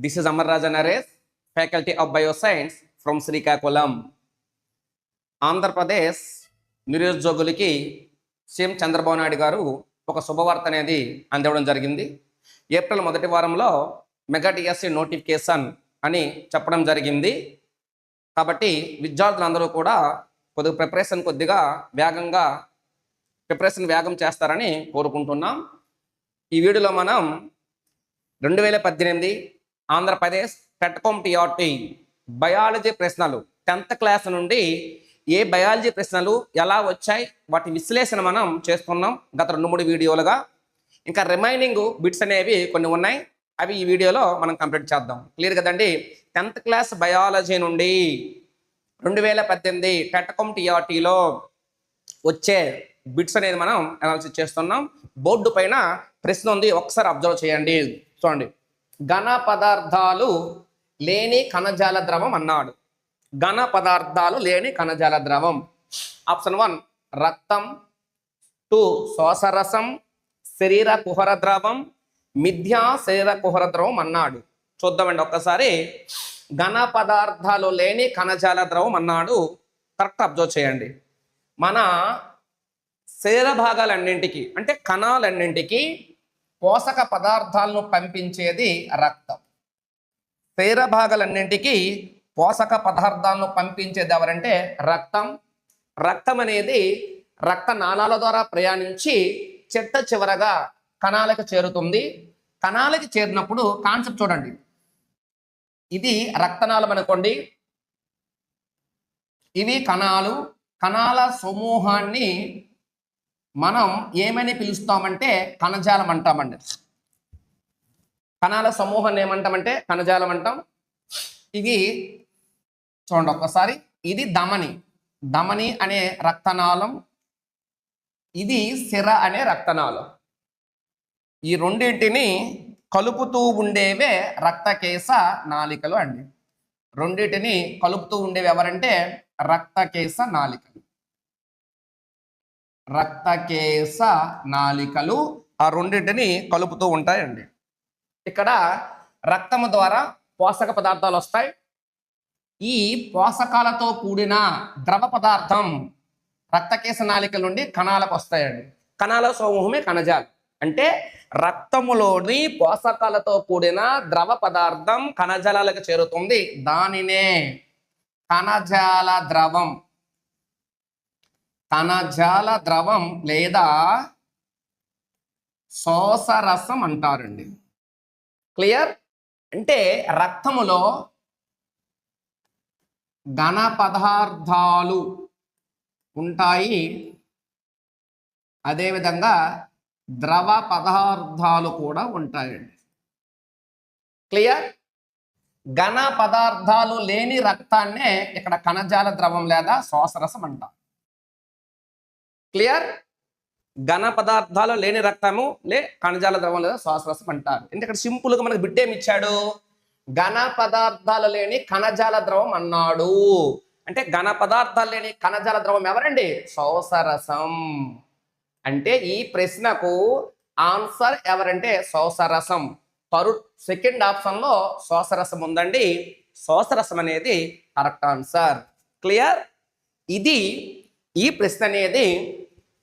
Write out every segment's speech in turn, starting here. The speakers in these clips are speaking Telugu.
This is Amarraja Naresh, Faculty of Bioscience from Srikakulam. Andhra Pradesh నిరుద్యోగులకి సీఎం చంద్రబాబు నాయుడు గారు ఒక శుభవార్త అనేది అందివ్వడం జరిగింది. ఏప్రిల్ మొదటి వారంలో మెగా డిఎస్సి నోటిఫికేషన్ అని చెప్పడం జరిగింది. కాబట్టి విద్యార్థులందరూ కూడా కొద్దిగా ప్రిపరేషన్ వేగం చేస్తారని కోరుకుంటున్నాం. ఈ వీడియోలో మనం 2018 ఆంధ్రప్రదేశ్ టెట్కామ్ టీఆర్టీ బయాలజీ ప్రశ్నలు 10th క్లాస్ నుండి ఏ బయాలజీ ప్రశ్నలు ఎలా వచ్చాయి వాటి విశ్లేషణ మనం చేస్తున్నాం గత 2-3 వీడియోలుగా. ఇంకా రిమైనింగ్ బిట్స్ అనేవి కొన్ని ఉన్నాయి, అవి ఈ వీడియోలో మనం కంప్లీట్ చేద్దాం. క్లియర్ కదండి? 10th క్లాస్ బయాలజీ నుండి 2018 టెట్కామ్ టీఆర్టీలో వచ్చే బిట్స్ అనేది మనం అనాలిసిస్ చేస్తున్నాం. బోర్డు పైన ప్రశ్న ఉంది, ఒకసారి అబ్జర్వ్ చేయండి. చూడండి, ఘన పదార్థాలు లేని కణజాల ద్రవం అన్నాడు. ఘన పదార్థాలు లేని కణజాల ద్రవం. ఆప్షన్ 1 రక్తం, 2 శ్వాసరసం, శరీర కుహర ద్రవం, మిథ్యా శరీర కుహర ద్రవం అన్నాడు. చూద్దామండి ఒక్కసారి. ఘన పదార్థాలు లేని కణజాల ద్రవం అన్నాడు. కరెక్ట్ అబ్జర్వ్ చేయండి. మన శరీర భాగాలన్నింటికి అంటే కణాలన్నింటికి పోషక పదార్థాలను పంపించేది రక్తం. శరీర భాగాలన్నింటికి పోషక పదార్థాలను పంపించేది ఎవరంటే రక్తం. రక్తం అనేది రక్త నాళాల ద్వారా ప్రయాణించి చివరగా కణాలకు చేరుతుంది. కణాలకి చేరినప్పుడు కాన్సెప్ట్ చూడండి, ఇది రక్తనాళం అనుకోండి, ఇవి కణాలు. కణాల సమూహాన్ని మనం ఏమని పిలుస్తామంటే కణజాలం అంటామండి. కణాల సమూహాన్ని ఏమంటామంటే కణజాలం అంటాం. ఇవి చూడండి ఒక్కసారి, ఇది ధమని అనే రక్తనాళం, ఇది సిర అనే రక్తనాళం. ఈ రెండింటిని కలుపుతూ ఉండేవే రక్తకేశ నాళికలు అండి. రెండింటిని కలుపుతూ ఉండేవి ఎవరంటే రక్తకేశ నాళికలు. రక్తకేశ నాళికలు ఆ రెండింటిని కలుపుతూ ఉంటాయండి. ఇక్కడ రక్తము ద్వారా పోషక పదార్థాలు వస్తాయి. ఈ పోషకాలతో కూడిన ద్రవ పదార్థం రక్తకేశ నాళికల నుండి కణాలకు వస్తాయండి. కణాల సమూహమే కణజాలం. అంటే రక్తములోని పోషకాలతో కూడిన ద్రవ పదార్థం కణజాలాలకు చేరుతుంది. దానినే కణజాల ద్రవం లేదా శోషరసం అంటారండి. క్లియర్? అంటే రక్తములో ఘన పదార్థాలు ఉంటాయి, అదేవిధంగా ద్రవ పదార్థాలు కూడా ఉంటాయండి. క్లియర్? ఘన పదార్థాలు లేని రక్తాన్నే ఇక్కడ కణజాల ద్రవం లేదా శోషరసం అంటారు. క్లియర్? ఘన పదార్థాలు లేని రక్తము కణజాల ద్రవం లేదా శ్వాసరసం అంటారు. ఎందుకంటే సింపుల్గా మనకు బిడ్డ ఏమి ఇచ్చాడు, ఘన పదార్థాలు లేని కణజాల ద్రవం అన్నాడు. అంటే ఘన పదార్థాలు లేని కణజాల ద్రవం ఎవరండి? శోషరసం. అంటే ఈ ప్రశ్నకు ఆన్సర్ ఎవరంటే శోషరసం. సెకండ్ ఆప్షన్ లో శోషరసం ఉందండి. శోషరసం అనేది కరెక్ట్ ఆన్సర్. క్లియర్? ఇది ఈ ప్రశ్న అనేది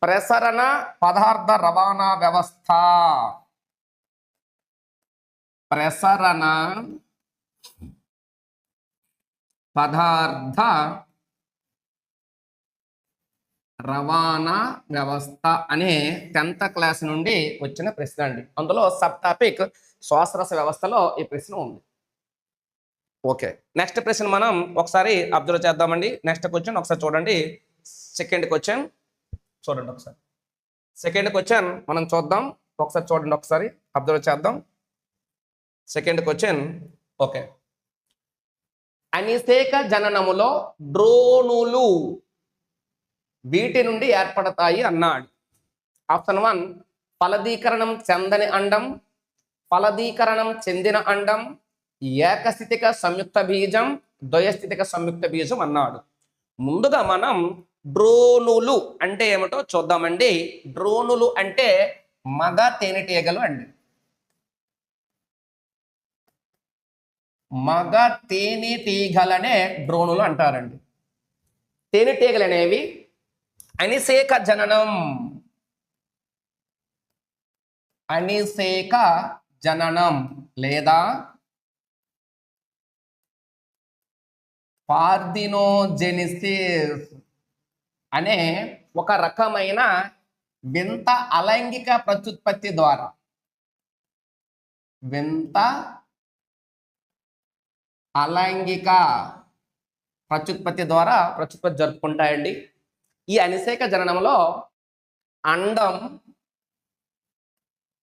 ప్రసరణ పదార్థ రవాణా వ్యవస్థ. ప్రసరణ పదార్థ రవాణా వ్యవస్థ అనే 10th క్లాస్ నుండి వచ్చిన ప్రశ్న అండి. అందులో సబ్ టాపిక్ శ్వాసరస వ్యవస్థలో ఈ ప్రశ్న ఉంది. ఓకే, నెక్స్ట్ ప్రశ్న మనం ఒకసారి అబ్జర్వ్ చేద్దామండి. నెక్స్ట్ క్వశ్చన్ ఒకసారి చూడండి. సెకండ్ క్వశ్చన్ చూడండి ఒకసారి. సెకండ్ క్వశ్చన్ మనం చూద్దాం. ఒకసారి చూడండి, ఒకసారి అబ్జర్వ్ చేద్దాం. Second question. ఓకే, అనిసేక జననములో డ్రోనులు వీటి నుండి ఏర్పడతాయి అన్నాడు. ఆప్షన్ 1 ఫలదీకరణం చెందని అండం, ఫలదీకరణం చెందిన అండం, ఏకస్థితిక సంయుక్త బీజం, ద్వయస్థితిక సంయుక్త బీజం అన్నాడు. ముందుగా మనం డ్రోనులు అంటే ఏమిటో చూద్దామండి. డ్రోనులు అంటే మగ తేనెటీగలు అండి. మగ తేనెటీగలనే డ్రోనులు అంటారండి. తేనెటీగలు అనేవి అనిసేక జననం, అనిసేక జననం లేదా పార్థినోజెనిసిస్ అనే ఒక రకమైన వింత అలైంగిక ప్రత్యుత్పత్తి ద్వారా, వింత అలైంగిక ప్రత్యుత్పత్తి ద్వారా ప్రత్యుత్పత్తి జరుపుకుంటాయండి. ఈ అనిసేక జననంలో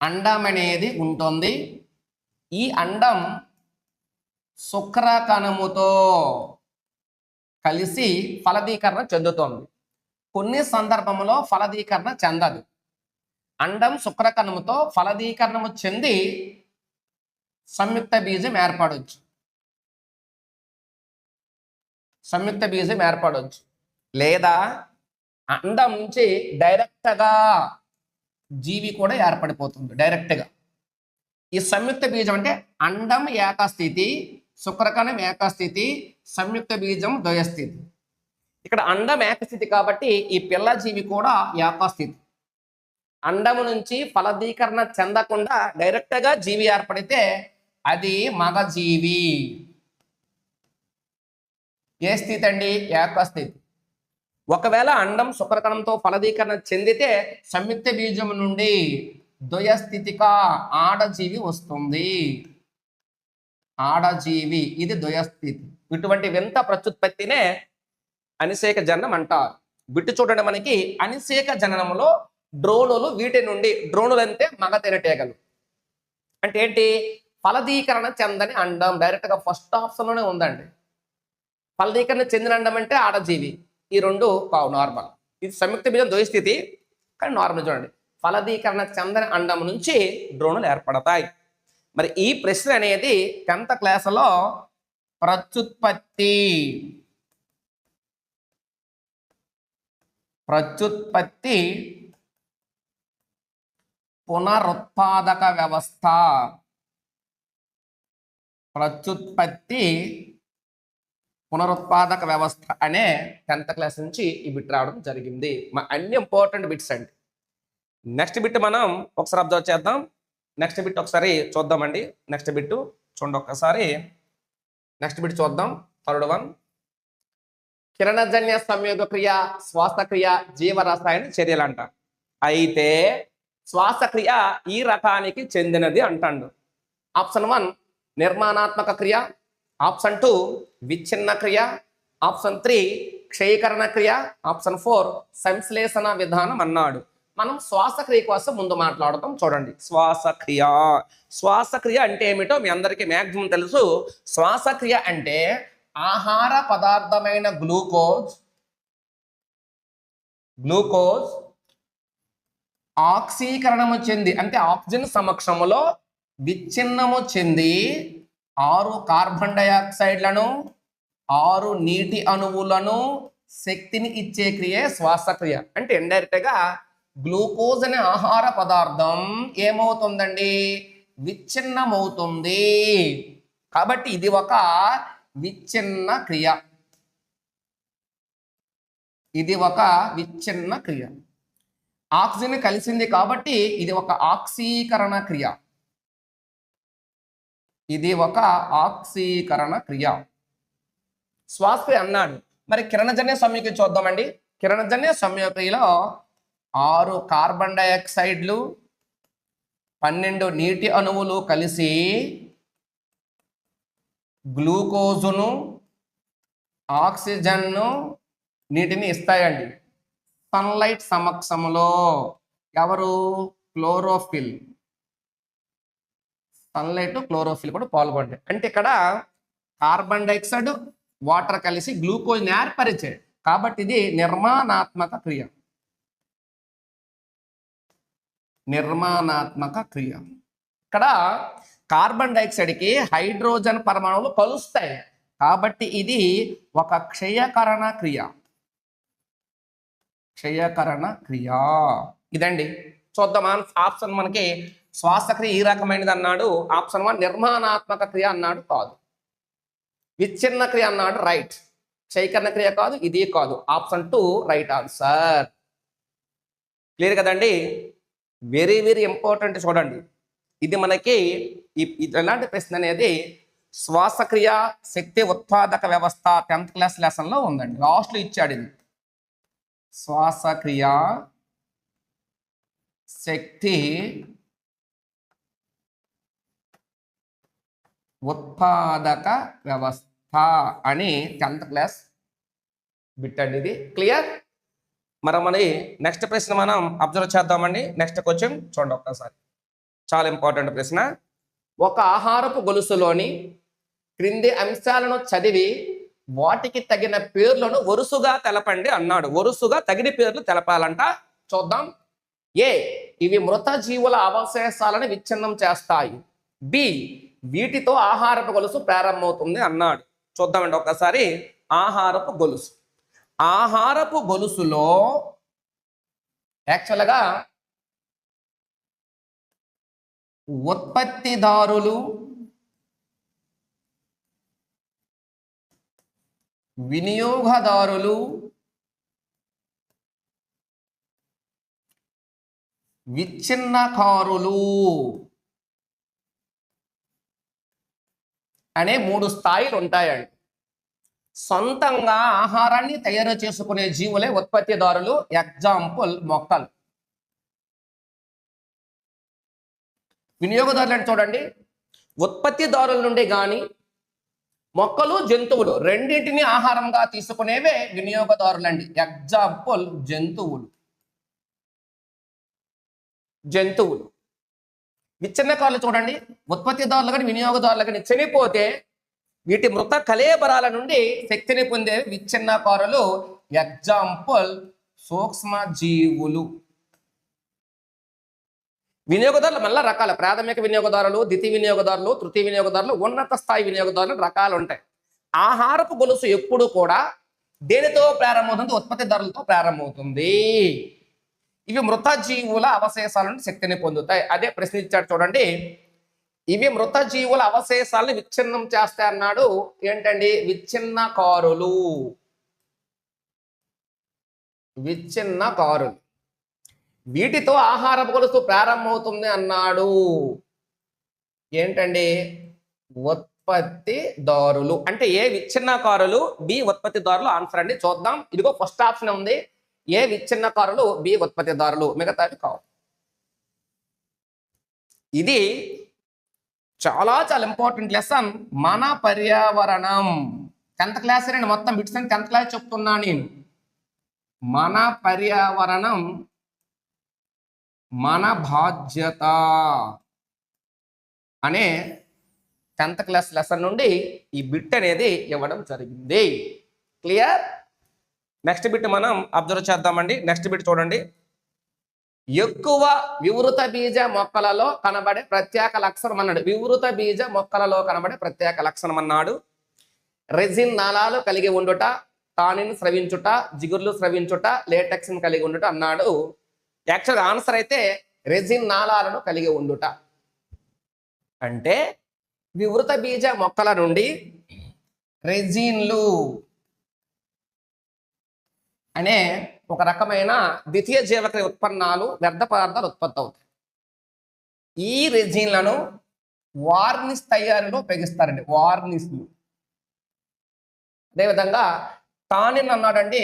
అండం అనేది ఉంటుంది. ఈ అండం శుక్రకణముతో కలిసి ఫలదీకరణ చెందుతోంది. కొన్ని సందర్భంలో ఫలదీకరణ చెందదు. అండం శుక్రకణముతో ఫలదీకరణము చెంది సంయుక్త బీజం ఏర్పడవచ్చు. సంయుక్త బీజం ఏర్పడవచ్చు లేదా అండం నుంచి డైరెక్ట్గా జీవి కూడా ఏర్పడిపోతుంది డైరెక్ట్గా. ఈ సంయుక్త బీజం అంటే అండం ఏకస్థితి, శుక్రకణం ఏకస్థితి, సంయుక్త బీజం ద్వయస్థితి. ఇక్కడ అండం ఏకస్థితి కాబట్టి ఈ పిల్ల జీవి కూడా ఏకస్థితి. అండము నుంచి ఫలదీకరణ చెందకుండా డైరెక్ట్గా జీవి ఏర్పడితే అది మగ జీవి. ఏ స్థితి అండి? ఏకస్థితి. ఒకవేళ అండం శుక్రకణంతో ఫలదీకరణ చెందితే సంయుక్త బీజం నుండి ద్వయస్థితిగా ఆడజీవి వస్తుంది. ఆడజీవి, ఇది ద్వయస్థితి. ఇటువంటి వింత ప్రత్యుత్పత్తినే అనిసేక జననం అంటారు. బిట్టు చూడండి, మనకి అనిసేక జననంలో డ్రోనులు, వీటి నుండి డ్రోనులు అంటే మగ తేనెటీగలు. అంటే ఏంటి? ఫలదీకరణ చెందని అండం. డైరెక్ట్గా ఫస్ట్ ఆప్షన్లోనే ఉందండి. ఫలదీకరణ చెందిన అండం అంటే ఆడజీవి. ఈ రెండు కావు నార్మల్. ఇది సంయుక్త బీజం ద్వయస్థితి కానీ నార్మల్. చూడండి, ఫలదీకరణ చెందని అండం నుంచి డ్రోనులు ఏర్పడతాయి. మరి ఈ ప్రశ్న అనేది 10th క్లాసులో ప్రత్యుత్పత్తి పునరుత్పాదక వ్యవస్థ, ప్రత్యుత్పత్తి పునరుత్పాదక వ్యవస్థ అనే 10th క్లాస్ నుంచి ఈ బిట్ రావడం జరిగింది. అన్ని ఇంపార్టెంట్ బిట్స్ అండి. నెక్స్ట్ బిట్ మనం ఒకసారి అబ్జర్వ్ చేద్దాం. నెక్స్ట్ బిట్ ఒకసారి చూద్దామండి. నెక్స్ట్ బిట్ చూడండి ఒక్కసారి. నెక్స్ట్ బిట్ చూద్దాం. 3rd one, కిరణజన్య సంయోగ క్రియ, శ్వాసక్రియ, జీవరసాయన చర్యలంట. అయితే శ్వాసక్రియ ఈ రకానికి చెందినది అంటాడు. ఆప్షన్ 1 నిర్మాణాత్మక క్రియ, ఆప్షన్ 2 విచ్ఛిన్న క్రియ, ఆప్షన్ 3 క్షయీకరణ క్రియ, ఆప్షన్ 4 సంశ్లేషణ విధానం అన్నాడు. మనం శ్వాసక్రియ కోసం ముందు మాట్లాడతాం. చూడండి, శ్వాసక్రియ అంటే ఏమిటో మీ అందరికీ మ్యాక్సిమం తెలుసు. శ్వాసక్రియ అంటే ఆహార పదార్థమైన గ్లూకోజ్ ఆక్సీకరణము చెంది, అంటే ఆక్సిజన్ సమక్షములో విచ్ఛిన్నము చెంది 6 కార్బన్ డయాక్సైడ్లను, 6 నీటి అణువులను శక్తిని ఇచ్చే క్రియే శ్వాసక్రియ. అంటే ఇండైరెక్ట్గా గ్లూకోజ్ అనే ఆహార పదార్థం ఏమవుతుందండి? విచ్ఛిన్నమవుతుంది. కాబట్టి ఇది ఒక విచ్ఛిన్న క్రియ. ఆక్సిజన్ కలిసింది కాబట్టి ఇది ఒక ఆక్సీకరణ క్రియ. శ్వాసక్రియ అన్నాడు. మరి కిరణజన్య సంయోగ చూద్దామండి. కిరణజన్య సంయోగక్రియలో 6 కార్బన్ డయాక్సైడ్లు, 12 నీటి అణువులు కలిసి గ్లూకోజును, ఆక్సిజన్ను, నీటిని ఇస్తాయండి. సన్లైట్ సమక్షంలో. ఎవరు? క్లోరోఫిల్. సన్లైట్, క్లోరోఫిల్ కూడా పాల్గొంటాయి. అంటే ఇక్కడ కార్బన్ డైఆక్సైడ్, వాటర్ కలిసి గ్లూకోజ్ని ఏర్పరిచాయి కాబట్టి ఇది నిర్మాణాత్మక క్రియ. ఇక్కడ కార్బన్ డైఆక్సైడ్కి హైడ్రోజన్ పరమాణువులు కలుస్తాయి కాబట్టి ఇది ఒక క్షయకరణ క్రియ. ఇదండి. చూద్దాం. ఆప్షన్ మనకి శ్వాసక్రియ ఈ రకమైనది అన్నాడు. ఆప్షన్ 1 నిర్మాణాత్మక క్రియ అన్నాడు. కాదు. విచ్ఛిన్న క్రియ అన్నాడు, రైట్. క్షయకరణ క్రియ కాదు, ఇది కాదు. Option 2 right answer. క్లియర్ కదండి? Very very important. చూడండి, ఇది మనకి ఎలాంటి ప్రశ్న అనేది శ్వాసక్రియ శక్తి ఉత్పాదక వ్యవస్థ 10th క్లాస్ లెసన్లో ఉందండి. లాస్ట్లో ఇచ్చాడు ఇది. శ్వాసక్రియ శక్తి ఉత్పాదక వ్యవస్థ అని 10th క్లాస్ బిట్ అండి ఇది. క్లియర్? మరి నెక్స్ట్ ప్రశ్న మనం అబ్జర్వ్ చేద్దామండి. నెక్స్ట్ క్వశ్చన్ చూడండి ఒక్కసారి, చాలా ఇంపార్టెంట్ ప్రశ్న. ఒక ఆహారపు గొలుసులోని క్రింది అంశాలను చదివి వాటికి తగిన పేర్లను వరుసగా తెలపండి అన్నాడు. వరుసగా తగిన పేర్లు తెలపాలంట. చూద్దాం. ఏ, ఇవి మృత జీవుల అవశేషాలను విచ్ఛిన్నం చేస్తాయి. బి, వీటితో ఆహారపు గొలుసు ప్రారంభమవుతుంది అన్నాడు. చూద్దామండి ఒకసారి. ఆహారపు గొలుసు. ఆహారపు గొలుసులో యాక్చువల్గా ఉత్పత్తిదారులు, వినియోగదారులు, విచ్ఛిన్నకారులు అనే 3 స్థాయిలు ఉంటాయండి. సొంతంగా ఆహారాన్ని తయారు చేసుకునే జీవులే ఉత్పత్తిదారులు. ఎగ్జాంపుల్ మొక్కలు. వినియోగదారులు అంటే చూడండి, ఉత్పత్తిదారుల నుండి కానీ మొక్కలు జంతువులు రెండింటిని ఆహారంగా తీసుకునేవే వినియోగదారులు అండి. ఎగ్జాంపుల్ జంతువులు. విచ్ఛిన్నకారులు చూడండి, ఉత్పత్తిదారులు కానీ వినియోగదారులు కానీ చనిపోతే వీటి మృత కళేబరాల నుండి శక్తిని పొందే విచ్ఛిన్నకారులు. ఎగ్జాంపుల్ సూక్ష్మజీవులు. వినియోగదారులు మళ్ళీ రకాల, ప్రాథమిక వినియోగదారులు, ద్వితీయ వినియోగదారులు, తృతీయ వినియోగదారులు, ఉన్నత స్థాయి వినియోగదారులు రకాలు ఉంటాయి. ఆహారపు గొలుసు ఎప్పుడు కూడా దేనితో ప్రారంభమవుతుంది? ఉత్పత్తిదారులతో ప్రారంభమవుతుంది. ఇవి మృత జీవుల అవశేషాల నుండి శక్తిని పొందుతాయి. అదే ప్రశ్న ఇచ్చాడు చూడండి. ఇవి మృత జీవుల అవశేషాలను విచ్ఛిన్నం చేస్తాయి అన్నాడు. ఏంటండి? విచ్ఛిన్నకారులు. వీటితో ఆహారపు గొలుసు ప్రారంభమవుతుంది అన్నాడు. ఏంటండి? ఉత్పత్తిదారులు. అంటే ఏ విచ్ఛిన్నకారులు, బి ఉత్పత్తిదారులు. ఆన్సర్ అండి. చూద్దాం. ఇదిగో ఫస్ట్ ఆప్షన్ ఉంది. ఏ విచ్ఛిన్నకారులు, బి ఉత్పత్తిదారులు, మిగతావి కావు. ఇది చాలా చాలా ఇంపార్టెంట్ లెసన్. మన పర్యావరణం 10th క్లాస్ అండి. మొత్తం బిట్స్ అని 10th క్లాస్ చెప్తున్నా నేను. మన పర్యావరణం మన బాధ్యత అనే 10th క్లాస్ లెసన్ నుండి ఈ బిట్ అనేది ఇవ్వడం జరిగింది. క్లియర్? నెక్స్ట్ బిట్ మనం అబ్జర్వ్ చేద్దామండి. నెక్స్ట్ బిట్ చూడండి. ఎక్కువ వివృత బీజ మొక్కలలో కనబడే ప్రత్యేక లక్షణం అన్నాడు. వివృత బీజ మొక్కలలో కనబడే ప్రత్యేక లక్షణం అన్నాడు. రెజిన్ నాళాలు కలిగి ఉండుట, టానిన్ స్రవించుట, జిగుర్లు స్రవించుట, లేటెక్స్ కలిగి ఉండుట అన్నాడు. యాక్చువల్ ఆన్సర్ అయితే రెజిన్ నాళాలను కలిగి ఉండుట. అంటే వివృత బీజ మొక్కల నుండి రెజిన్లు అనే ఒక రకమైన ద్వితీయ జీవక్రియ ఉత్పన్నాలు, వ్యర్థ పదార్థాలు ఉత్పత్తి అవుతాయి. ఈ రెజిన్లను వార్నిష్ తయారీలో ఉపయోగిస్తారండి. వార్నిష్లు. అదేవిధంగా టానిన్ అన్నాడండి.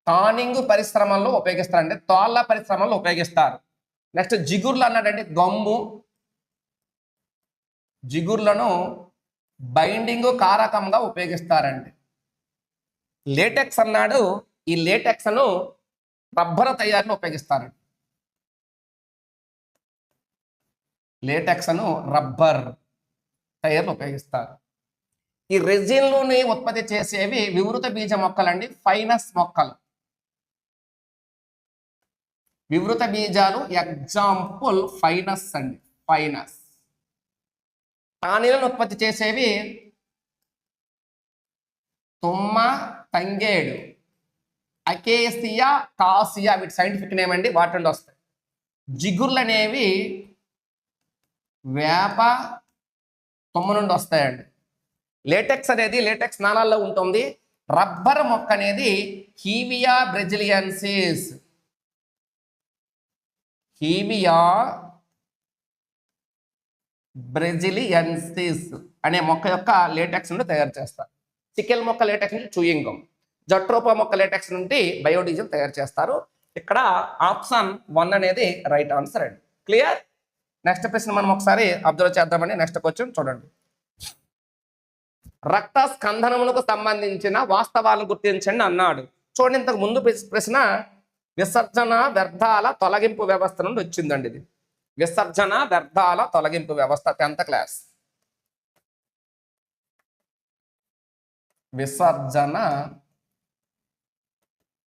టానింగ్ పరిశ్రమల్లో ఉపయోగిస్తారండి. తోళ్ళ పరిశ్రమల్లో ఉపయోగిస్తారు. నెక్స్ట్ జిగుర్లు అన్నాడండి. జిగుర్లను బైండింగ్ కారకంగా ఉపయోగిస్తారండి. లేటెక్స్ అన్నాడు. ఈ లేటెక్స్ ను రబ్బర్ తయారీలో ఉపయోగిస్తారండి. లేటెక్స్ ను రబ్బర్ తయారీలో ఉపయోగిస్తారు. ఈ రెజిన్లోని ఉత్పత్తి చేసేవి వివృత బీజ మొక్కలండి. ఫైనస్ మొక్కలు. వివృత బీజాలు ఎగ్జాంపుల్ ఫైనస్ అండి. ఫైనస్. టానిన్లను ఉత్పత్తి చేసేవి తుమ్మ, తంగేడు, అకేసియా, కాసియా. వీటి సైంటిఫిక్ నేమ్ అండి. వాటి నుండి వస్తాయి. జిగుర్లు అనేవి వేప తుమ్మ నుండి వస్తాయండి. లేటెక్స్ అనేది లేటెక్స్ నాళాల్లో ఉంటుంది. రబ్బర్ మొక్క అనేది హీవియా బ్రెజిలియన్సిస్, హీవియా బ్రెజిలియన్సిస్ అనే మొక్క యొక్క లేటెక్స్ నుండి తయారు చేస్తారు. చికెల్ మొక్క లేటెక్స్ నుండి చూయింగ్ గమ్, జట్రోపా మొక్క లేటెక్స్ నుండి బయోడీజిల్ తయారు చేస్తారు. ఇక్కడ ఆప్షన్ 1 అనేది రైట్ ఆన్సర్ అండి. క్లియర్? నెక్స్ట్ ప్రశ్న మనం ఒకసారి అబ్జర్వ్ చేద్దామండి. నెక్స్ట్ క్వశ్చన్ చూడండి. రక్త స్కందనములకు సంబంధించిన వాస్తవాలను గుర్తించండి అన్నాడు. చూడండి, ఇంతకు ముందు ప్రశ్న విసర్జన వ్యర్థాల తొలగింపు వ్యవస్థ నుండి వచ్చిందండి. ఇది విసర్జన వ్యర్థాల తొలగింపు వ్యవస్థ, 10th క్లాస్. విసర్జన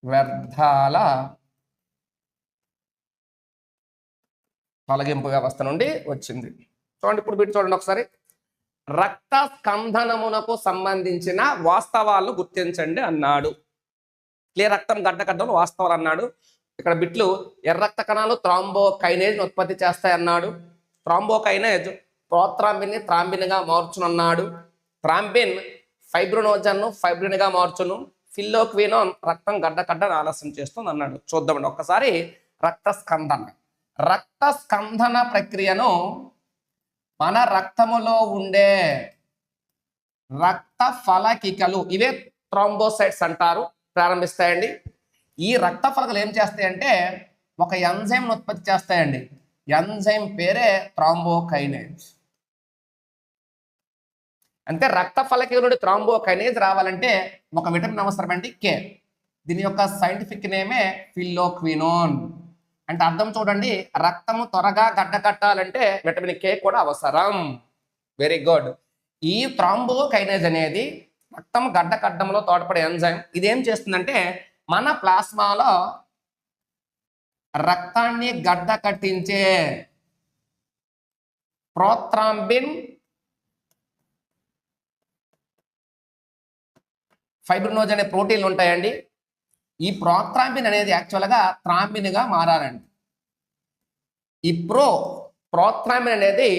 వ్యర్థాల తొలగింపు వ్యవస్థ నుండి వచ్చింది. చూడండి, ఇప్పుడు వీటి చూడండి ఒకసారి. రక్త స్కందనమునకు సంబంధించిన వాస్తవాలను గుర్తించండి అన్నాడు. క్లియర్? రక్తం గడ్డకట్టడం వాస్తవాలు అన్నాడు. ఇక్కడ బిట్లు ఎర్ర రక్త కణాలు థ్రాంబోకైనేజ్ ఉత్పత్తి చేస్తాయన్నాడు. థ్రాంబోకైనేజ్ ప్రోత్రాంబిన్ ని థ్రాంబిన్ గా మార్చునన్నాడు. థ్రాంబిన్ ఫైబ్రినోజన్ ను ఫైబ్రిన్ గా మార్చును. ఫిల్లోక్వినోన్ రక్తం గడ్డకట్టడం ఆలస్యం చేస్తుంది అన్నాడు. చూద్దామండి ఒక్కసారి. రక్త స్కందన, రక్త స్కందన ప్రక్రియను మన రక్తములో ఉండే రక్త ఫలకికలు, ఇవే థ్రాంబోసైట్స్ అంటారు, ప్రారంభిస్తాయండి. ఈ రక్త ఫలకలు ఏం చేస్తాయంటే ఒక ఎంజైమ్ ఉత్పత్తి చేస్తాయండి. ఎంజైమ్ పేరే థ్రాంబోకైనేజ్. అంటే రక్త ఫలకిక నుండి థ్రాంబోకైనేజ్ రావాలంటే ఒక విటమిన్ అవసరమండి, కే. దీని యొక్క సైంటిఫిక్ నేమే ఫిల్లోక్వినోన్. అంటే అర్థం చూడండి, రక్తము త్వరగా గడ్డకట్టాలంటే విటమిన్ కే కూడా అవసరం. Very good. ఈ థ్రాంబోకైనేజ్ అనేది రక్తం గడ్డకట్టడంలో తోడ్పడే ఎంజైమ్. ఇదేం చేస్తుందంటే మన ప్లాస్మాలో రక్తాన్ని గడ్డకట్టించే ప్రోత్రాంబిన్, ఫైబ్రినోజ్ అనే ప్రోటీన్లు ఉంటాయండి. ఈ ప్రోత్రాంబిన్ అనేది యాక్చువల్గా థ్రాంబిన్ గా మారాలండి. ఈ ప్రోత్రాంబిన్ అనేది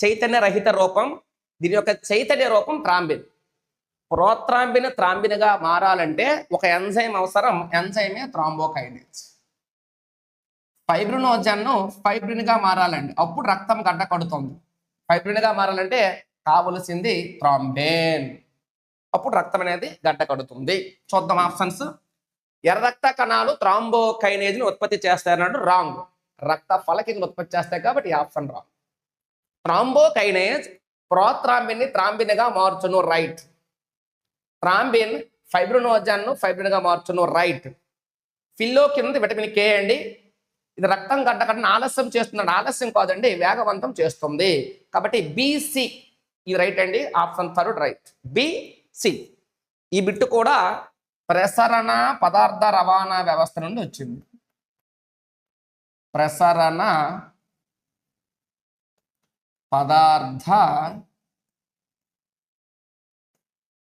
చైతన్య రహిత రూపం. దీని యొక్క చైతన్య రూపం థ్రాంబిన్. ప్రోత్రాంబిన్ థ్రాంబిన్ గా మారాలంటే ఒక ఎంజైమ్ అవసరం. ఎంజైమే థ్రాంబోకైనేజ్. ఫైబ్రినోజన్ ను ఫైబ్రిన్ గా మారాలండి, అప్పుడు రక్తం గడ్డ కడుతుంది. ఫైబ్రిన్ గా మారాలంటే కావలసింది థ్రాంబిన్, అప్పుడు రక్తం అనేది గడ్డ కడుతుంది. చూద్దాం ఆప్షన్స్. ఎర్ర రక్త కణాలు థ్రాంబోకైనేజ్ ని ఉత్పత్తి చేస్తాయన్నాడు. రాంగ్. రక్త ఫలకికను ఉత్పత్తి చేస్తాయి కాబట్టి ఈ ఆప్షన్ రాంగ్. థ్రాంబోకైనేజ్ ప్రోత్రాంబిన్ ని థ్రాంబిన్ గా మార్చును. రైట్. థ్రాంబిన్ ఫైబ్రినోజన్ ను ఫైబ్రిన్ గా మార్చును. రైట్. ఫిల్లోక్వినోన్ విటమిన్ కే అండి. ఇది రక్తం గడ్డకట్టను ఆలస్యం చేస్తున్నాడు. ఆలస్యం కాదండి, వేగవంతం చేస్తుంది. కాబట్టి బిసి ఇది రైట్ అండి. Option 3 right. బిసి. ఈ బిట్టు కూడా ప్రసరణ పదార్థ రవాణా వ్యవస్థ నుండి వచ్చింది. ప్రసరణ పదార్థ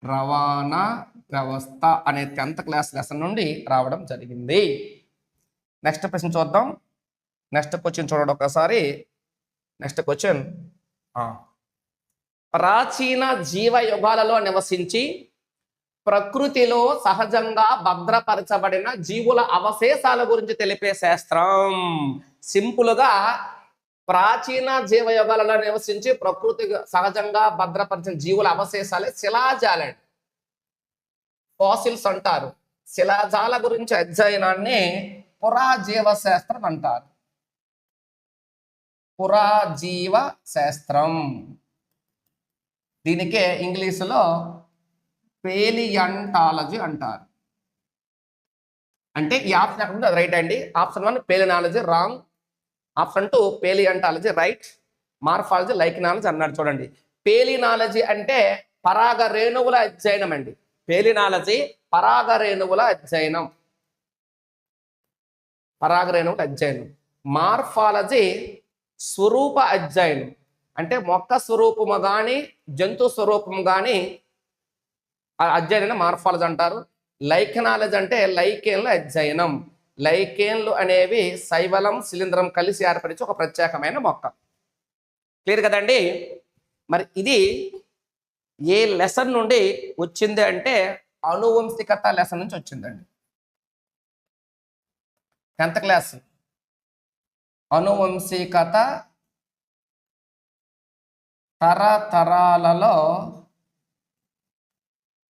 రవాణా వ్యవస్థ అనే 10th క్లాస్ లెసన్ నుండి రావడం జరిగింది. నెక్స్ట్ ప్రశ్న చూద్దాం. నెక్స్ట్ క్వశ్చన్ చూడండి ఒకసారి. నెక్స్ట్ క్వశ్చన్, ప్రాచీన జీవ యుగాలలో నివసించి ప్రకృతిలో సహజంగా భద్రపరచబడిన జీవుల అవశేషాల గురించి తెలిపే శాస్త్రం. సింపుల్గా ప్రాచీన జీవయుగాలలో నివసించి ప్రకృతి సహజంగా భద్రపరిచిన జీవుల అవశేషాలే శిలాజాలండి, ఫాసిల్స్ అంటారు. శిలాజాల గురించి అధ్యయనాన్ని పురాజీవ శాస్త్రం అంటారు. పురాజీవ శాస్త్రం. దీనికే ఇంగ్లీషులో పేలియంటాలజీ అంటారు. అంటే ఈ ఆప్షన్ ఎక్కడ ఉంది? అది రైట్ అండి. Option 1 palynology wrong. Option 2 paleontology right. Morphology lichenology అన్నాడు. చూడండి, పేలినాలజీ అంటే పరాగ రేణువుల అధ్యయనం అండి. పేలినాలజీ పరాగ రేణువుల అధ్యయనం, పరాగ రేణువుల అధ్యయనం. మార్ఫాలజీ స్వరూప అధ్యయనం, అంటే మొక్క స్వరూపము కానీ జంతు స్వరూపము కానీ అధ్యయనం మార్ఫాలజీ అంటారు. లైకెనాలజీ అంటే లైకేన్ల అధ్యయనం. లైకేన్లు అనేవి శైవలం శిలీంధ్రం కలిసి ఏర్పరిచే ఒక ప్రత్యేకమైన మొక్క. క్లియర్ కదండి. మరి ఇది ఏ లెసన్ నుండి వచ్చింది అంటే అనువంశికత లెసన్ నుంచి వచ్చిందండి. 10th క్లాస్ అనువంశికత తరతరాలలో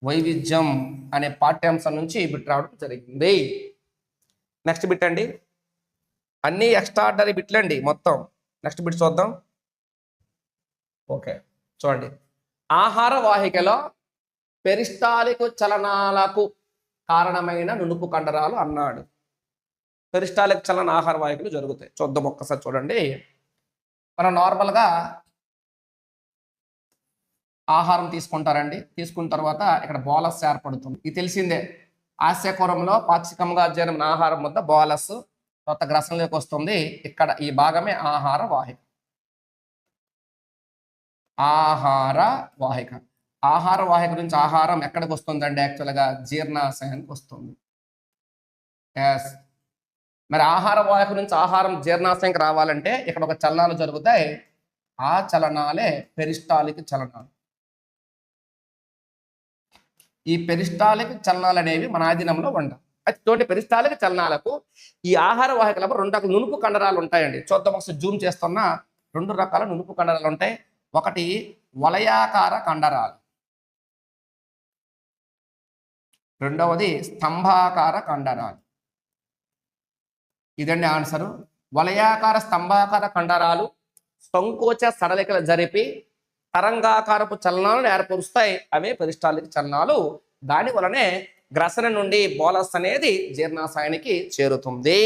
వైవిధ్యం అనే పాఠ్యాంశం నుంచి బిట్ రావడం జరిగింది. నెక్స్ట్ బిట్ అండి, అన్ని ఎక్స్ట్రాడనరీ బిట్లండి మొత్తం. నెక్స్ట్ బిట్ చూద్దాం. ఓకే చూడండి, ఆహార వాహికలో పెరిస్టాలిక్ చలనాలకు కారణమైన నునుపు కండరాలు అన్నాడు. పెరిస్టాలిక్ చలన ఆహార వాహికలు జరుగుతాయి. చూద్దాం ఒక్కసారి చూడండి. మనం నార్మల్గా ఆహారం తీసుకుంటారండి. తీసుకున్న తర్వాత ఇక్కడ బోలస్ ఏర్పడుతుంది. ఇది తెలిసిందే. ఆస్యకూరంలో పాక్షికంగా అధ్యయనం ఆహారం వద్ద బోలస్ తర్వాత గ్రసంలోకి వస్తుంది. ఇక్కడ ఈ భాగమే ఆహార వాహిక. ఆహార వాహిక, ఆహార వాహిక నుంచి ఆహారం ఎక్కడికి వస్తుందండి? యాక్చువల్గా జీర్ణాశయానికి వస్తుంది. ఎస్, మరి ఆహార వాహిక నుంచి ఆహారం జీర్ణాశయంకి రావాలంటే ఇక్కడ ఒక చలనాలు జరుగుతాయి. ఆ చలనాలే పెరిస్టాలిక్ చలనాలు. ఈ పెరిస్టాలిక్ చలనాలు అనేవి మన ఆధీనంలో ఉండవు. అయితే పెరిస్టాలిక్ చలనాలకు ఈ ఆహార వాహికలకు 2 రకాల నునుపు కండరాలు ఉంటాయండి. చూద్దాం ఒకసారి జూమ్ చేస్తున్నా. 2 రకాల నునుపు కండరాలు ఉంటాయి. ఒకటి వలయాకార కండరాలు, రెండవది స్తంభాకార కండరాలు. ఇదండి ఆన్సరు. వలయాకార స్తంభాకార కండరాలు సంకోచ సడలికలు జరిపి తరంగాకారపు చలనాలను ఏర్పరుస్తాయి. అవే పెరిస్టాలిక్ చలనాలు. దాని వలనే గ్రసన నుండి బోలస్ అనేది జీర్ణాశయానికి చేరుతుంది.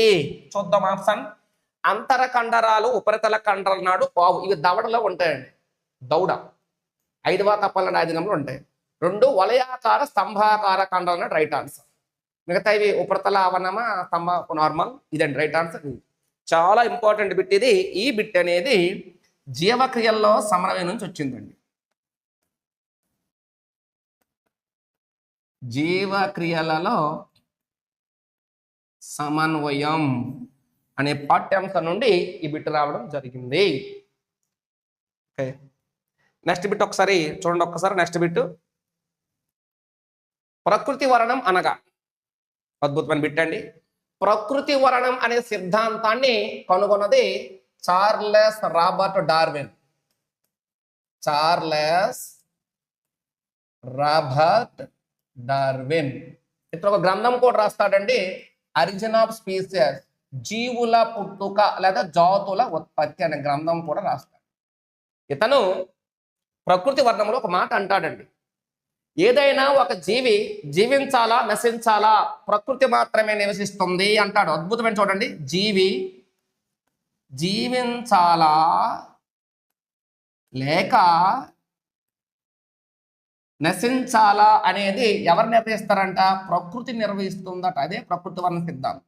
చూద్దాం ఆప్షన్. అంతర కండరాలు, ఉపరితల కండరాలు నాడు పావు, ఇవి దవడలో ఉంటాయండి. దౌడ 5వ కపాల ఆధీనంలో ఉంటాయి. 2 వలయాకార స్తంభాకార కండరాలు రైట్ ఆన్సర్. మిగతా ఇవి ఉపరితల అవనమ స్తంభ నార్మల్. ఇదండి రైట్ ఆన్సర్. చాలా ఇంపార్టెంట్ బిట్ ఇది. ఈ బిట్ అనేది జీవక్రియల్లో సమన్వయం నుంచి వచ్చిందండి. జీవక్రియలలో సమన్వయం అనే పాఠ్యాంశం నుండి ఈ బిట్ రావడం జరిగింది. ఓకే, నెక్స్ట్ బిట్ ఒకసారి చూడండి. ఒక్కసారి నెక్స్ట్ బిట్, ప్రకృతి వర్ణం అనగా. అద్భుతమైన బిట్ అండి. ప్రకృతి వర్ణం అనే సిద్ధాంతాన్ని కనుగొన్నది Charles Robert Darwin. Charles Robert Darwin ఇతను ఒక గ్రంథం కూడా రాస్తాడండి, ఆరిజిన్ ఆఫ్ స్పీసీస్, జీవుల పుట్టుక లేదా జాతుల ఉత్పత్తి అనే గ్రంథం కూడా రాస్తాడు. ఇతను ప్రకృతి వర్ణంలో ఒక మాట అంటాడండి, ఏదైనా ఒక జీవి జీవించాలా నశించాలా ప్రకృతి మాత్రమే నివసిస్తుంది అంటాడు. అద్భుతమైన చూడండి, జీవి జీవించాలా లేక నశించాలా అనేది ఎవరు నిర్వహిస్తారంట? ప్రకృతి నిర్వహిస్తుందట. అదే ప్రకృతి వర్ణ సిద్ధాంతం.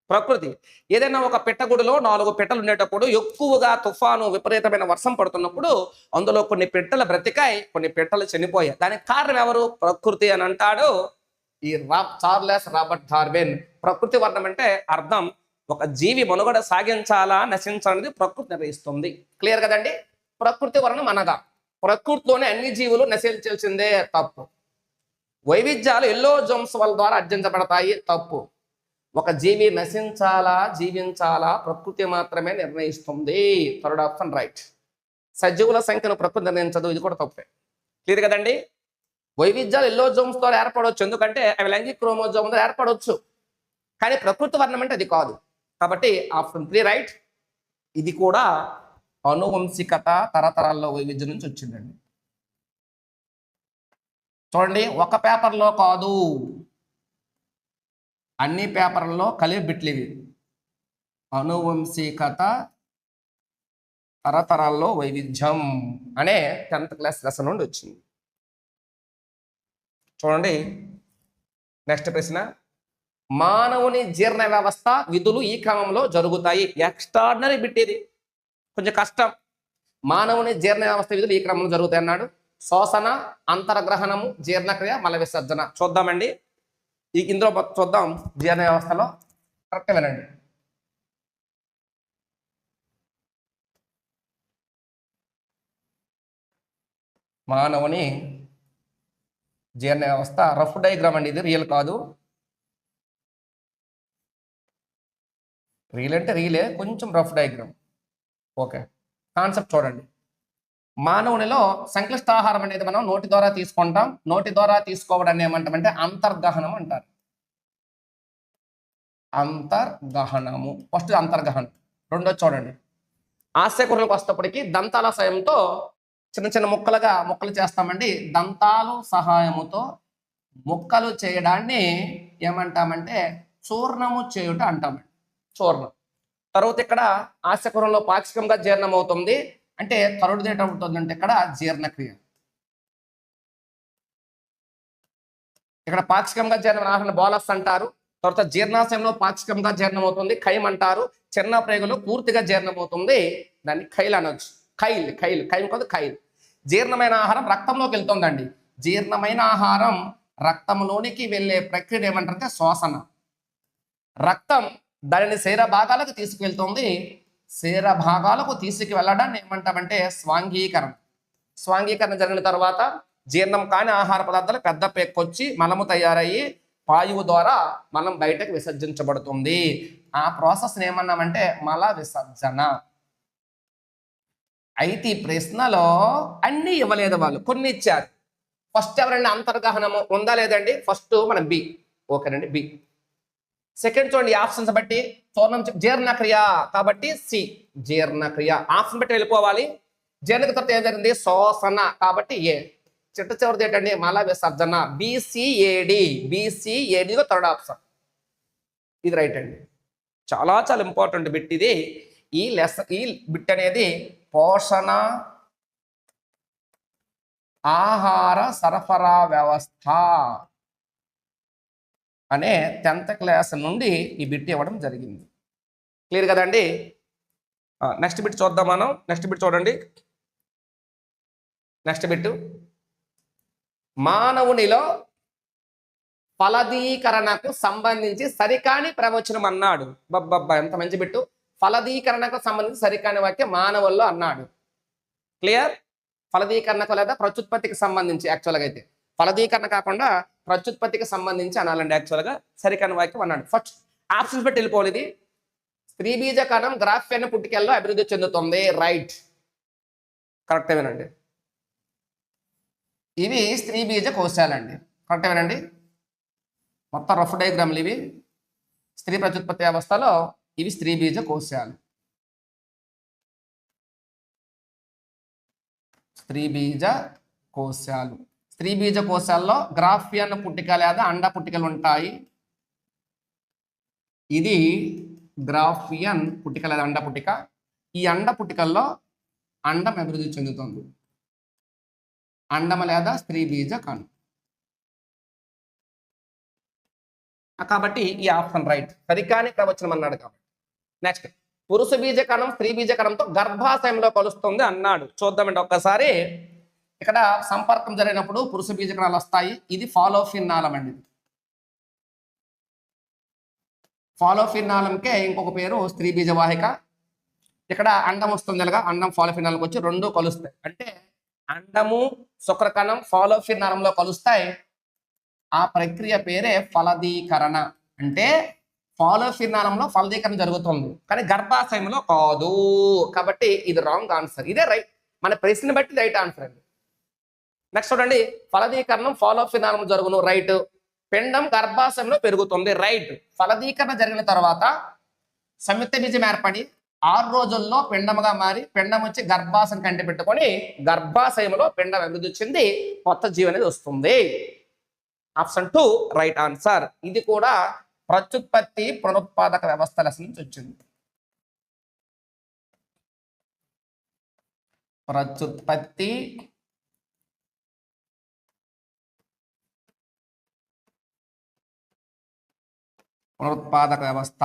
ప్రకృతి ఏదైనా ఒక పెట్టగుడిలో 4 పెట్టలు ఉండేటప్పుడు ఎక్కువగా తుఫాను విపరీతమైన వర్షం పడుతున్నప్పుడు అందులో కొన్ని పెట్టలు బ్రతికాయి, కొన్ని పెట్టలు చనిపోయాయి. దానికి కారణం ఎవరు? ప్రకృతి అని అంటాడు ఈ చార్లెస్ రాబర్ట్ డార్విన్. ప్రకృతి వర్ణం అంటే అర్థం ఒక జీవి మనుగడ సాగించాలా నశించాలనేది ప్రకృతి నిర్వహిస్తుంది. క్లియర్ కదండి? ప్రకృతి వర్ణం అనగా ప్రకృతిలోనే అన్ని జీవులు నశించాల్సిందే, తప్పు. వైవిధ్యాలు ఎల్లోజోమ్స్ వాళ్ళ ద్వారా అర్జించబడతాయి, తప్పు. ఒక జీవి నశించాలా జీవించాలా ప్రకృతి మాత్రమే నిర్ణయిస్తుంది. Third option right. సజీవుల సంఖ్యను ప్రకృతి నిర్ణయించదు, ఇది కూడా తప్పే. క్లియర్ కదండి? వైవిధ్యాలు ఎల్లోజోమ్స్ ద్వారా ఏర్పడవచ్చు, ఎందుకంటే అవి లైంగిక క్రోమోజోమ్ ద్వారా ఏర్పడవచ్చు, కానీ ప్రకృతి వర్ణం అంటే అది కాదు. కాబట్టి ఆప్షన్ 3 రైట్. ఇది కూడా అనువంశికత తరతరాల్లో వైవిధ్యం నుంచి వచ్చిందండి. చూడండి, ఒక పేపర్లో కాదు అన్ని పేపర్లలో కలిపి బిట్లు ఇవి. అనువంశికత తరతరాల్లో వైవిధ్యం అనే 10th క్లాస్ లెసన్ నుండి వచ్చింది. చూడండి నెక్స్ట్ ప్రశ్న, మానవుని జీర్ణ వ్యవస్థ విధులు ఈ క్రమంలో జరుగుతాయి. ఎక్స్ట్రాడినరీ బిట్ ఇది, కొంచెం కష్టం. మానవుని జీర్ణ వ్యవస్థ విధులు ఈ క్రమంలో జరుగుతాయి అన్నాడు. శ్వాసన, అంతర్గ్రహణము, జీర్ణక్రియ, మల విసర్జన. చూద్దామండి ఇందులో చూద్దాం. జీర్ణ వ్యవస్థలో కరెక్ట్ వినండి. మానవుని జీర్ణ వ్యవస్థ. రఫ్ డయాగ్రామ్ అండి, ఇది రియల్ కాదు. రియల్ అంటే రియలే, కొంచెం రఫ్ డయాగ్రామ్. ఓకే, కాన్సెప్ట్ చూడండి. మానవునిలో సంక్లిష్టాహారం అనేది మనం నోటి ద్వారా తీసుకుంటాం. నోటి ద్వారా తీసుకోవడాన్ని ఏమంటామంటే అంతర్గహనం అంటారు. అంతర్గహనము. ఫస్ట్ అంతర్గహనం. రెండోది చూడండి, ఆస్యకురులకు వస్తేప్పటికి దంతాల సాయంతో చిన్న చిన్న ముక్కలు చేస్తామండి. దంతాలు సహాయముతో ముక్కలు చేయడాన్ని ఏమంటామంటే చూర్ణము చేయుట అంటామండి, చూర్ణం. తర్వాత ఇక్కడ ఆస్యకురంలో పాక్షికంగా జీర్ణం అవుతుంది. అంటే తరుడుది ఏటవుతుందంటే ఇక్కడ జీర్ణక్రియ. ఇక్కడ పాక్షికంగా జీర్ణం ఆహారాన్ని బోలస్ అంటారు. తర్వాత జీర్ణాశయంలో పాక్షికంగా జీర్ణం అవుతుంది, ఖైమ్ అంటారు. చిన్న ప్రేగులో పూర్తిగా జీర్ణం అవుతుంది, దాన్ని ఖైల్ అనొచ్చు. ఖైమ్ కాదు, ఖైల్. జీర్ణమైన ఆహారం రక్తంలోకి వెళ్తుందండి. జీర్ణమైన ఆహారం రక్తంలోనికి వెళ్ళే ప్రక్రియ ఏమంటారంటే శోషణ. రక్తం దానిని శరీర భాగాలకు తీసుకువెళ్తుంది. శరీర భాగాలకు తీసుకువెళ్ళడాన్ని ఏమంటామంటే స్వాంగీకరణ. స్వాంగీకరణ జరిగిన తర్వాత జీర్ణం కాని ఆహార పదార్థాలు పెద్ద పెక్కొచ్చి మలము తయారయ్యి వాయువు ద్వారా మలం బయటకు విసర్జించబడుతుంది. ఆ ప్రాసెస్ని ఏమన్నామంటే మల విసర్జన. అయితే ఈ ప్రశ్నలో అన్ని ఇవ్వలేదు, వాళ్ళు కొన్ని ఇచ్చారు. ఫస్ట్ ఎవరండి అంతర్గహనము ఉందా లేదండి? ఫస్ట్ మనం బి. ఓకేనండి, బి. సెకండ్ చూడండి ఆప్షన్స్ బట్టి చూర్ణం జీర్ణక్రియ కాబట్టి సి జీర్ణక్రియ. ఆప్షన్ బట్టి వెళ్ళిపోవాలి. జీర్ణక్రియ తర్వాత ఏం జరిగింది? శోషణ కాబట్టి ఏ. చివరిది ఏంటండి? మల విసర్జన. BCAD third option. ఇది రైట్ అండి. చాలా చాలా ఇంపార్టెంట్ బిట్ ఇది. ఈ బిట్ అనేది పోషణ ఆహార సరఫరా వ్యవస్థ అనే 10th క్లాస్ నుండి ఈ బిట్ ఇవ్వడం జరిగింది. క్లియర్ కదండి? నెక్స్ట్ బిట్ చూద్దాం మనం. నెక్స్ట్ బిట్ చూడండి. నెక్స్ట్ బిట్, మానవునిలో ఫలదీకరణకు సంబంధించి సరికాని ప్రవచనం అన్నాడు. బబ్బబ్బా, ఎంత మంచి బిట్టు. ఫలదీకరణకు సంబంధించి సరికాని వాక్యం మానవుల్లో అన్నాడు. క్లియర్? ఫలదీకరణకు లేదా ప్రత్యుత్పత్తికి సంబంధించి యాక్చువల్గా అయితే ఫలదీకరణ కాకుండా ప్రత్యుత్పత్తికి సంబంధించి అనాలండి. యాక్చువల్గా సరికాని వాక్యం అన్నాడు. ఫస్ట్ ఆప్షన్స్ పెట్టి వెళ్ళిపోవాలి. ఇది స్త్రీ బీజ కణం గ్రాఫ్యన్ పుట్టికల్లో అభివృద్ధి చెందుతుంది. రైట్, కరెక్టేనండి. ఇవి స్త్రీ బీజ కోశాలండి. కరెక్టేనండి. మొత్తం రఫ్ డయాగ్రామ్లు ఇవి. స్త్రీ ప్రత్యుత్పత్తి వ్యవస్థలో ఇవి స్త్రీ బీజ కోశాలు. స్త్రీ బీజ కోశాలు. స్త్రీ బీజ కోశాల్లో గ్రాఫియన్ పుట్టిక లేదా అండ పుట్టికలు ఉంటాయి. ఇది గ్రాఫియన్ పుట్టిక లేదా అండ పుట్టిక. ఈ అండ పుట్టికల్లో అండం అభివృద్ధి చెందుతుంది. అండమ లేదా స్త్రీ బీజ కణం. కాబట్టి ఈ ఆప్షన్ రైట్. సరికాని ప్రవచనం అన్నాడు కాబట్టి. నెక్స్ట్, పురుష బీజ కణం స్త్రీ బీజ కణంతో గర్భాశయంలో కలుస్తుంది అన్నాడు. చూద్దామండి ఒక్కసారి. ఇక్కడ సంపర్కం జరిగినప్పుడు పురుష బీజ కణాలు వస్తాయి. ఇది ఫాలోఫిన్ నాళం అండి. ఫాలోఫిన్ నాళంకే ఇంకొక పేరు స్త్రీ బీజవాహిక. ఇక్కడ అండం వస్తుంది ఎలాగా, అండం ఫాలోఫిన్ నాళంకి వచ్చి రెండు కలుస్తాయి. అంటే అండము శుక్రకణం ఫాలోఫిన్ నాళంలో కలుస్తాయి. ఆ ప్రక్రియ పేరే ఫలదీకరణ. అంటే ఫాలోఫిన్ నాళంలో ఫలదీకరణ జరుగుతుంది, కానీ గర్భాశయంలో కాదు. కాబట్టి ఇది రాంగ్ ఆన్సర్. ఇదే రైట్. మన ప్రశ్న బట్టి రైట్ ఆన్సర్ అండి. నెక్స్ట్ చూడండి, ఫలదీకరణం ఫాలోఫిన్ నాళంలో జరుగును. రైట్. పిండం గర్భాశయంలో పెరుగుతుంది. రైట్. ఫలదీకరణ జరిగిన తర్వాత సంయుక్త బీజం ఏర్పడి 6 రోజుల్లో పిండముగా మారి పిండం వచ్చి గర్భాశయం కంటి పెట్టుకొని గర్భాశయంలో పిండం అభివృద్ధి చెంది కొత్త జీవం అనేది వస్తుంది. Option 2 right answer. ఇది కూడా ప్రత్యుత్పత్తి పునరుత్పాదక వ్యవస్థ లెసన్ నుంచి వచ్చింది. ప్రత్యుత్పత్తి పునరుత్పాదక వ్యవస్థ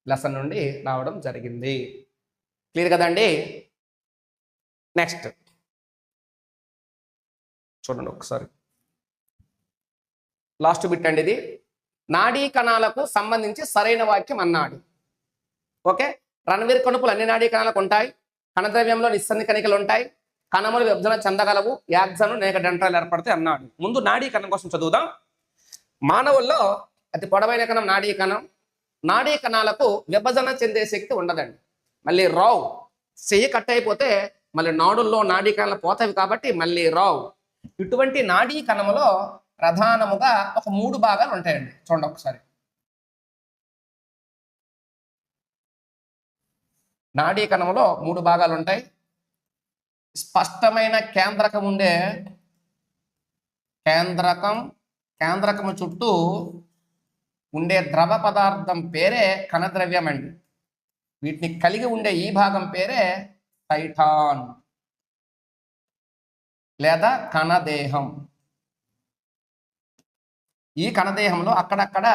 లెసన్ నుండి రావడం జరిగింది. క్లియర్ కదండి? నెక్స్ట్ చూడండి ఒకసారి. లాస్ట్ బిట్ అండి ఇది. నాడీ కణాలకు సంబంధించి సరైన వాక్యం అన్నాడు. ఓకే, రణవీర్ కణుపులు అన్ని నాడీ కణాలకు ఉంటాయి. కణద్రవ్యంలో నిస్సంది కణికలు ఉంటాయి. కణములు విభజన చెందగలవు, యాక్సాను అనేక డంట్రాలు ఏర్పడతాయి అన్నాడు. ముందు నాడీ కణం కోసం చదువుదాం. మానవుల్లో అతి పొడవైన కణం నాడీ కణం. నాడీ కణాలకు విభజన చెందే శక్తి ఉండదండి. మళ్ళీ రావు, చెయ్యి కట్ అయిపోతే మళ్ళీ నాడుల్లో నాడీ కణాలు పోతాయి కాబట్టి మళ్ళీ రావు. ఇటువంటి నాడీ కణములో ప్రధానముగా ఒక 3 భాగాలు ఉంటాయండి. చూడండి ఒకసారి. నాడీ కణములో 3 భాగాలు ఉంటాయి. స్పష్టమైన కేంద్రకం ఉండే కేంద్రకము చుట్టూ ఉండే ద్రవ పదార్థం పేరే కణద్రవ్యం అండి. వీటిని కలిగి ఉండే ఈ భాగం పేరే సైటాన్ లేదా కణదేహం. ఈ కణదేహంలో అక్కడక్కడ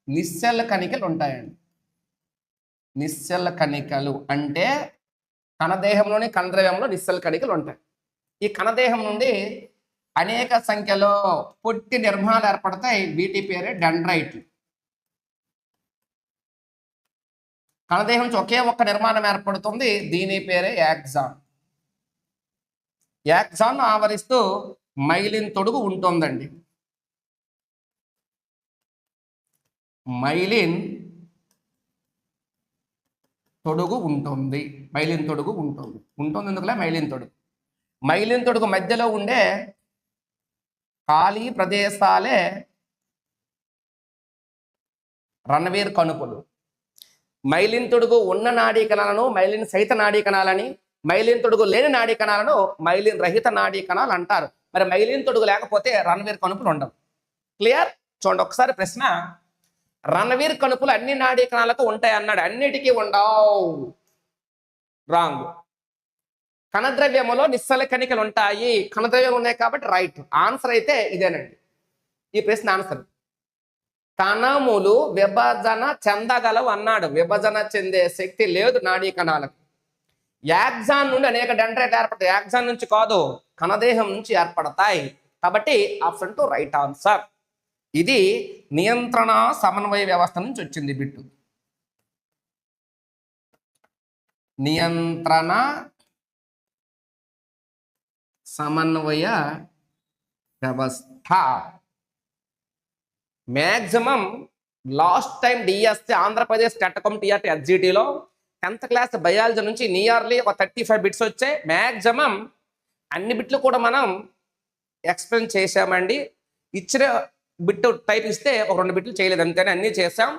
నిశ్చల కణికలు ఉంటాయండి. నిశ్చల కణికలు అంటే కణదేహంలోని కణద్రవ్యంలో నిశ్చల కణికలు ఉంటాయి. ఈ కణదేహం నుండి అనేక సంఖ్యలో పొట్టి నిర్మాణాలు ఏర్పడతాయి. వీటి పేరే డెండ్రైట్లు. కణదేహం నుంచి ఒకే ఒక్క నిర్మాణం ఏర్పడుతుంది. దీని పేరే యాక్సాన్. యాక్సాన్ ఆవరిస్తూ మైలిన్ తొడుగు ఉంటుందండి. మైలిన్ తొడుగు ఉంటుంది. ఎందుకులే మైలిన్ తొడుగు మధ్యలో ఉండే ఖాళీ ప్రదేశాలే రణవీర్ కణుపులు. మైలిన్ తొడుగు ఉన్న నాడీ కణాలను మైలిన్ సహిత నాడీ కణాలని, మైలిన్ తొడుగు లేని నాడీ కణాలను మైలిన్ రహిత నాడీ కణాలు అంటారు. మరి మైలిన్ తొడుగు లేకపోతే రణవీర్ కణుపులు ఉండవు. క్లియర్? చూడండి ఒకసారి ప్రశ్న. రణవీర్ కణుపులు అన్ని నాడీ కణాలకు ఉంటాయి అన్నాడు. అన్నిటికీ ఉండవు. రాంగ్. కణద్రవ్యములో నిశ్చల కణికలు ఉంటాయి. కణద్రవ్యం ఉన్నాయి కాబట్టి రైట్. ఆన్సర్ అయితే ఇదేనండి. ఈ ప్రశ్న ఆన్సర్. కణములు విభజన చెందగలవు అన్నాడు. విభజన చెందే శక్తి లేదు నాడీ కణాలకు. యాక్సాన్ నుండి అనేక డెండ్రైట్లు ఏర్పడతాయి. యాక్సాన్ నుంచి కాదు, కణదేహం నుంచి ఏర్పడతాయి. కాబట్టి ఆప్షన్ 2 రైట్ ఆన్సర్. ఇది నియంత్రణ సమన్వయ వ్యవస్థ నుంచి వచ్చింది బిట్టు. నియంత్రణ సమన్వయ వ్యవస్థ. Maximum last time DSC Andhra Pradesh TET cum TRT ఎస్జిటిలో 10th క్లాస్ బయాలజీ నుంచి నియర్లీ ఒక 35 బిట్స్ వచ్చాయి. మ్యాక్సిమం అన్ని బిట్లు కూడా మనం ఎక్స్ప్లెయిన్ చేసామండి. ఇచ్చిన బిట్టు టైప్ ఇస్తే ఒక 2 బిట్లు చేయలేదు, అంతేనే అన్నీ చేసాం.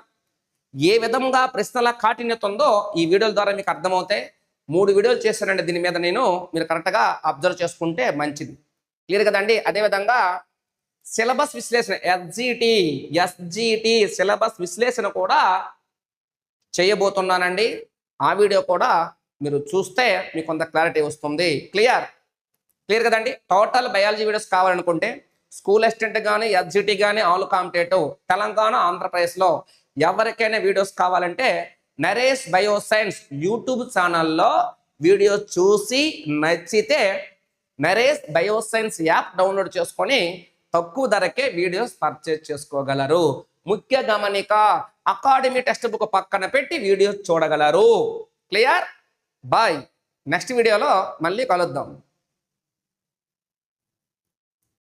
ఏ విధంగా ప్రశ్నల కాఠిన్యత ఉందో ఈ వీడియోల ద్వారా మీకు అర్థమవుతాయి. 3 వీడియోలు చేశానండి దీని మీద నేను. మీరు కరెక్ట్గా అబ్జర్వ్ చేసుకుంటే మంచిది. క్లియర్ కదండి? అదేవిధంగా సిలబస్ విశ్లేషణ ఎస్జిటి సిలబస్ విశ్లేషణ కూడా చేయబోతున్నానండి. ఆ వీడియో కూడా మీరు చూస్తే మీకు కొంత క్లారిటీ వస్తుంది. క్లియర్ కదండి? టోటల్ బయాలజీ వీడియోస్ కావాలనుకుంటే స్కూల్ అసిస్టెంట్ కానీ ఎస్జిటి కానీ ఆల్ కాంపిటేటివ్ తెలంగాణ ఆంధ్రప్రదేశ్లో ఎవరికైనా వీడియోస్ కావాలంటే నరేష్ బయోసైన్స్ యూట్యూబ్ ఛానల్లో వీడియోస్ చూసి నచ్చితే నరేష్ బయోసైన్స్ యాప్ డౌన్లోడ్ చేసుకొని తక్కువ ధరకే వీడియోస్ పర్చేజ్ చేసుకోగలరు. ముఖ్య గమనిక, అకాడమీ టెక్స్ట్ బుక్ పక్కన పెట్టి వీడియోస్ చూడగలరు. క్లియర్? బాయ్. నెక్స్ట్ వీడియోలో మళ్ళీ కలుద్దాం.